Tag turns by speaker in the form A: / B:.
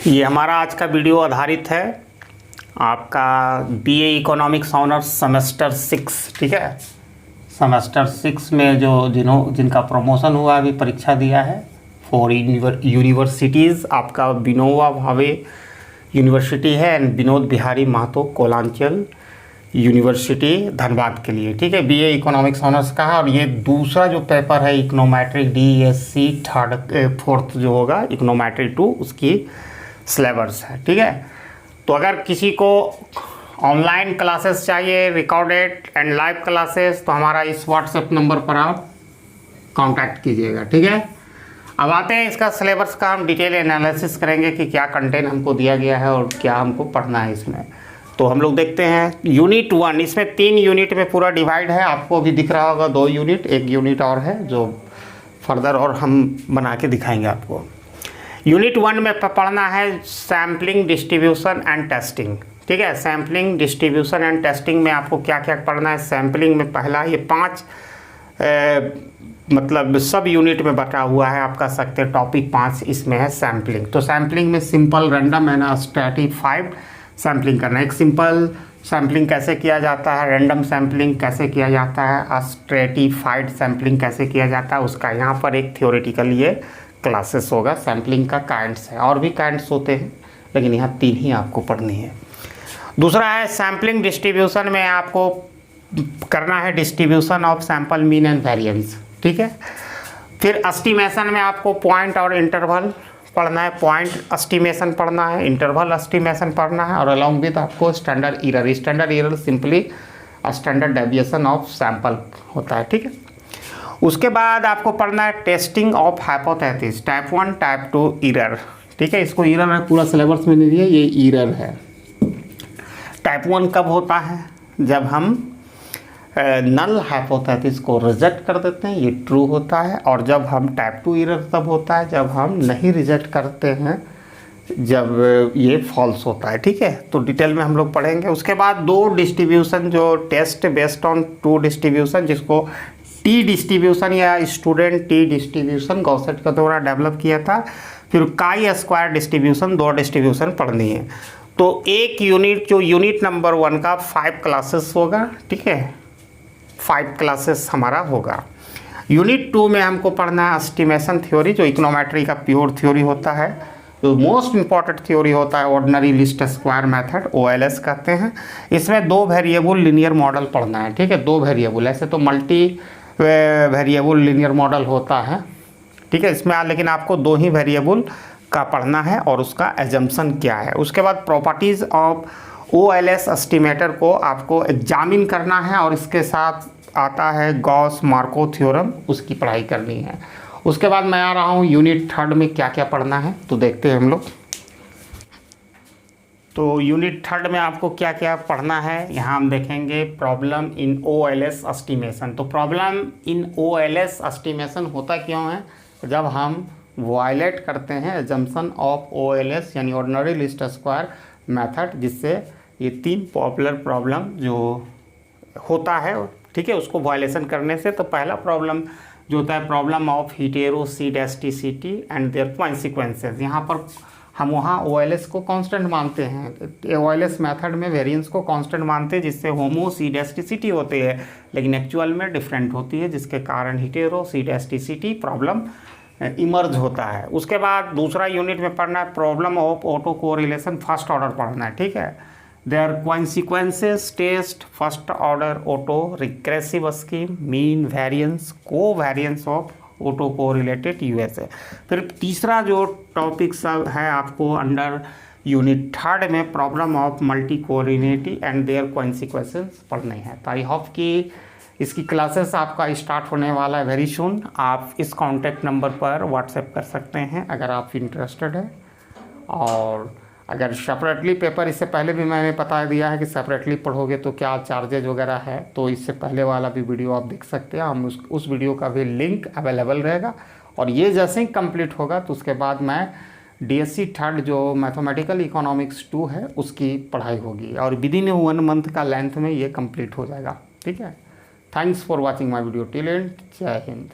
A: ये हमारा आज का वीडियो आधारित है आपका बीए इकोनॉमिक्स ऑनर्स सेमेस्टर 6। ठीक है, सेमेस्टर 6 में जो जिनका प्रमोशन हुआ अभी परीक्षा दिया है फॉर यूनिवर्सिटीज़, आपका विनोबा भावे यूनिवर्सिटी है एंड विनोद बिहारी महतो कोलांचल यूनिवर्सिटी धनबाद के लिए। ठीक है, बीए इकोनॉमिक्स ऑनर्स का है। और ये दूसरा जो पेपर है इकोनोमेट्रिक DSC फोर्थ जो होगा इकोनोमेट्रिक 2 उसकी सिलेबस है। ठीक है, तो अगर किसी को ऑनलाइन क्लासेस चाहिए रिकॉर्डेड एंड लाइव क्लासेस तो हमारा इस व्हाट्सएप नंबर पर आप कांटेक्ट कीजिएगा। ठीक है, अब आते हैं इसका सिलेबस का, हम डिटेल एनालिसिस करेंगे कि क्या कंटेंट हमको दिया गया है और क्या हमको पढ़ना है इसमें। तो हम लोग देखते हैं यूनिट 1, इसमें 3 यूनिट में पूरा डिवाइड है। आपको भी दिख रहा होगा 2 यूनिट, एक यूनिट और है जो फर्दर और हम बना के दिखाएंगे आपको। यूनिट 1 में पढ़ना है सैम्पलिंग, डिस्ट्रीब्यूशन एंड टेस्टिंग। ठीक है, सैम्पलिंग, डिस्ट्रीब्यूशन एंड टेस्टिंग में आपको क्या क्या पढ़ना है। सैम्पलिंग में पहला ये 5 मतलब सब यूनिट में बटा हुआ है, आप कह सकते हैं टॉपिक 5 इसमें है सैम्पलिंग। तो सैम्पलिंग में simple, random and stratified sampling करना है। एक सिंपल सैम्पलिंग कैसे किया जाता है, रैंडम सैम्पलिंग कैसे किया जाता है, स्ट्रैटिफाइड सैम्पलिंग कैसे किया जाता है, उसका यहाँ पर एक थियोरेटिकल ये क्लासेस होगा। सैम्पलिंग का काइंड्स है, और भी काइंड्स होते हैं लेकिन यहाँ 3 ही आपको पढ़नी है। दूसरा है सैम्पलिंग डिस्ट्रीब्यूशन में आपको करना है distribution of sample mean and variance. ठीक है, फिर एस्टिमेशन में आपको पॉइंट और इंटरवल पढ़ना है। पॉइंट एस्टिमेशन पढ़ना है, इंटरवल एस्टिमेशन पढ़ना है, और अलॉन्ग विद आपको standard error. Standard error simply standard deviation of sample होता है। ठीक है, उसके बाद आपको पढ़ना है testing of hypothesis, type 1 type 2 error. ठीक है, इसको एरर है पूरा सिलेबस में नहीं दिया, ये एरर है। टाइप 1 कब होता है, जब हम नल हाइपोथेसिस को रिजेक्ट कर देते हैं, ये ट्रू होता है। और जब हम टाइप 2 एरर तब होता है जब हम नहीं रिजेक्ट करते हैं, जब ये फॉल्स होता है। ठीक है, तो डिटेल में हम लोग पढ़ेंगे। उसके बाद 2 डिस्ट्रीब्यूशन जो टेस्ट बेस्ड ऑन 2 डिस्ट्रीब्यूशन, जिसको टी डिस्ट्रीब्यूशन या स्टूडेंट टी डिस्ट्रीब्यूशन गॉसेट का द्वारा डेवलप किया था। फिर काई स्क्वायर डिस्ट्रीब्यूशन, 2 डिस्ट्रीब्यूशन पढ़नी है। तो एक यूनिट जो यूनिट नंबर 1 का 5 क्लासेस होगा। ठीक है, 5 क्लासेस हमारा होगा। यूनिट 2 में हमको पढ़ना है एस्टिमेशन थ्योरी, जो इकोनोमेट्री का प्योर थ्योरी होता है। तो मोस्ट इंपॉर्टेंट थ्योरी होता है ordinary least square method, OLS कहते हैं। इसमें 2 वेरिएबल लीनियर मॉडल पढ़ना है। ठीक है, 2 वेरिएबल, ऐसे तो मल्टी वेरिएबल लीनियर मॉडल होता है। ठीक है, इसमें लेकिन आपको 2 ही वेरिएबल का पढ़ना है और उसका एजम्पशन क्या है। उसके बाद प्रॉपर्टीज़ ऑफ OLS एस्टिमेटर को आपको एग्जामिन करना है, और इसके साथ आता है गॉस मार्को थ्योरम, उसकी पढ़ाई करनी है। उसके बाद मैं आ रहा हूँ यूनिट 3 में क्या क्या पढ़ना है, तो देखते हैं हम लोग। तो यूनिट 3 में आपको क्या क्या पढ़ना है, यहाँ हम देखेंगे प्रॉब्लम इन OLS एस्टिमेशन। तो प्रॉब्लम इन OLS एस्टिमेशन होता क्यों है, जब हम वायलेट करते हैं एजम्पशन ऑफ OLS यानी ऑर्डिनरी लीस्ट स्क्वायर मेथड, जिससे ये 3 पॉपुलर प्रॉब्लम जो होता है, ठीक है, उसको वायलेशन करने से। तो पहला प्रॉब्लम जो होता है problem of heteroscedasticity and their consequences. यहाँ पर हम वहाँ OLS को कांस्टेंट मानते हैं, OLS मेथड में वेरिएंस को कांस्टेंट मानते हैं, जिससे होमोसीडेस्टिसिटी होती है लेकिन एक्चुअल में डिफरेंट होती है, जिसके कारण हेटेरोसीडेस्टिसिटी प्रॉब्लम इमर्ज होता है। उसके बाद दूसरा यूनिट में पढ़ना है problem of autocorrelation, first order पढ़ना है। ठीक है, their consequences test first order autoregressive scheme, mean variance, covariance of autocorrelated USA। फिर तीसरा जो टॉपिक सब है आपको अंडर यूनिट 3 में problem of multicollinearity and their consequences पढ़ने हैं। तो आई होप कि इसकी क्लासेस आपका स्टार्ट होने वाला है वेरी सून। आप इस कॉन्टैक्ट नंबर पर व्हाट्सएप कर सकते हैं अगर आप इंटरेस्टेड है। और अगर सेपरेटली पेपर, इससे पहले भी मैंने बता दिया है कि सेपरेटली पढ़ोगे तो क्या चार्जेज वगैरह है, तो इससे पहले वाला भी वीडियो आप देख सकते हैं। हम उस वीडियो का भी लिंक अवेलेबल रहेगा। और ये जैसे ही कंप्लीट होगा तो उसके बाद मैं DSC 3 जो मैथमेटिकल इकोनॉमिक्स 2 है उसकी पढ़ाई होगी, और विद इन 1 मंथ का लेंथ में ये कंप्लीट हो जाएगा। ठीक है, thanks for watching my video till and. जय हिंद।